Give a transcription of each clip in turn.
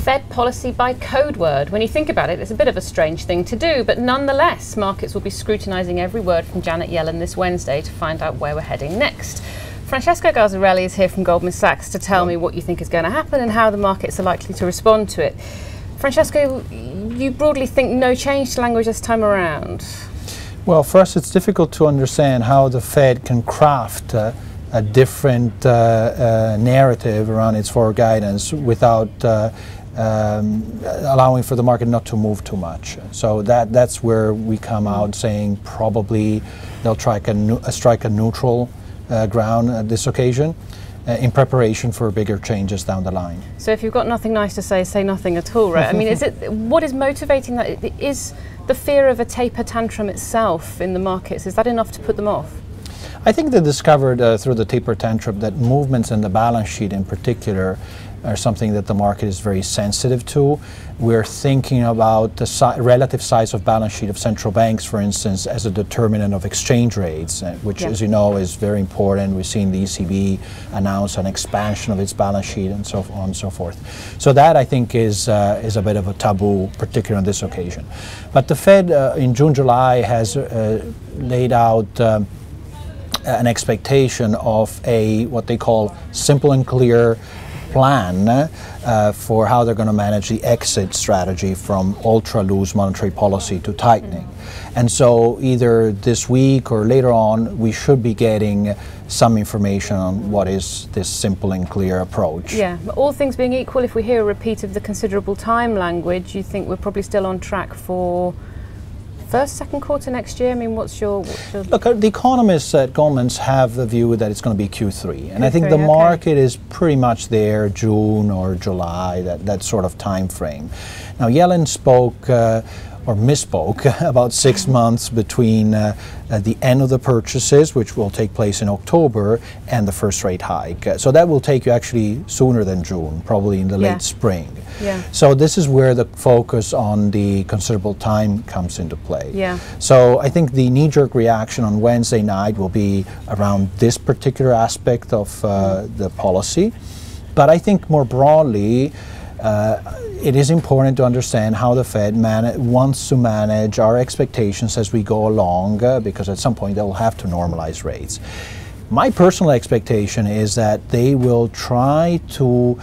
Fed policy by code word. When you think about it, it's a bit of a strange thing to do, but nonetheless, markets will be scrutinising every word from Janet Yellen this Wednesday to find out where we're heading next. Francesco Garzarelli is here from Goldman Sachs to tell me what you think is going to happen and how the markets are likely to respond to it. Francesco, you broadly think no change to language this time around? Well, first, it's difficult to understand how the Fed can craft a different narrative around its forward guidance without allowing for the market not to move too much. So that's where we come out saying probably they'll strike a neutral ground at this occasion in preparation for bigger changes down the line. So if you've got nothing nice to say nothing at all, right? I mean, what is motivating that? Is the fear of a taper tantrum itself in the markets, is that enough to put them off? I think they discovered through the taper tantrum that movements in the balance sheet in particular are something that the market is very sensitive to. We're thinking about the relative size of balance sheet of central banks, for instance, as a determinant of exchange rates, which, as you know, is very important. We've seen the ECB announce an expansion of its balance sheet and so on and so forth. So that, I think, is a bit of a taboo, particularly on this occasion. But the Fed in June, July has laid out an expectation of what they call simple and clear plan for how they're going to manage the exit strategy from ultra loose monetary policy to tightening. And so either this week or later on, we should be getting some information on what is this simple and clear approach. Yeah, but all things being equal, if we hear a repeat of the considerable time language, you think we're probably still on track for first, second quarter next year? I mean, what's your... Look, the economists at Goldman's have the view that it's going to be Q3. And I think the market is pretty much there, June or July, that sort of time frame. Now, Yellen spoke, or misspoke, about 6 months between the end of the purchases, which will take place in October, and the first rate hike. So that will take you actually sooner than June, probably in the late spring. Yeah. So this is where the focus on the considerable time comes into play. Yeah. So I think the knee-jerk reaction on Wednesday night will be around this particular aspect of the policy. But I think more broadly, it is important to understand how the Fed wants to manage our expectations as we go along, because at some point they will have to normalize rates. My personal expectation is that they will try to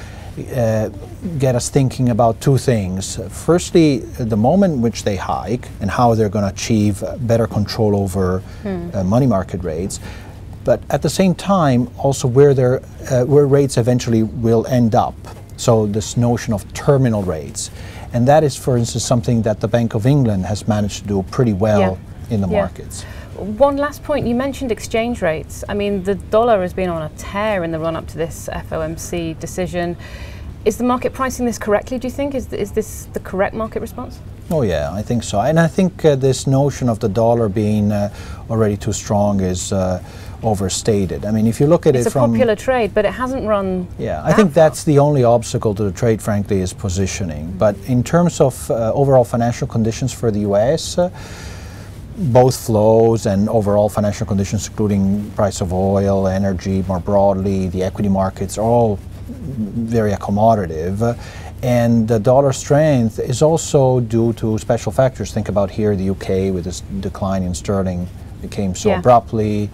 get us thinking about two things. Firstly, the moment in which they hike and how they're going to achieve better control over money market rates, but at the same time also where rates eventually will end up. So this notion of terminal rates. And that is, for instance, something that the Bank of England has managed to do pretty well in the markets. One last point, you mentioned exchange rates. I mean, the dollar has been on a tear in the run-up to this FOMC decision. Is the market pricing this correctly, do you think? Is this the correct market response? Oh yeah, I think so. And I think this notion of the dollar being already too strong is overstated. I mean, if you look at it from... It's a popular trade, but it hasn't run... Yeah, I think that's the only obstacle to the trade, frankly, is positioning. But in terms of overall financial conditions for the US, both flows and overall financial conditions, including price of oil, energy, more broadly, the equity markets, are all very accommodative. And the dollar strength is also due to special factors. Think about here the UK with this decline in sterling. It came so abruptly.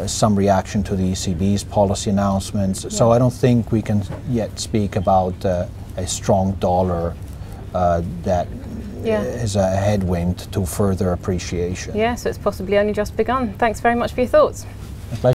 Some reaction to the ECB's policy announcements. So I don't think we can yet speak about a strong dollar that is a headwind to further appreciation. Yeah, so it's possibly only just begun. Thanks very much for your thoughts.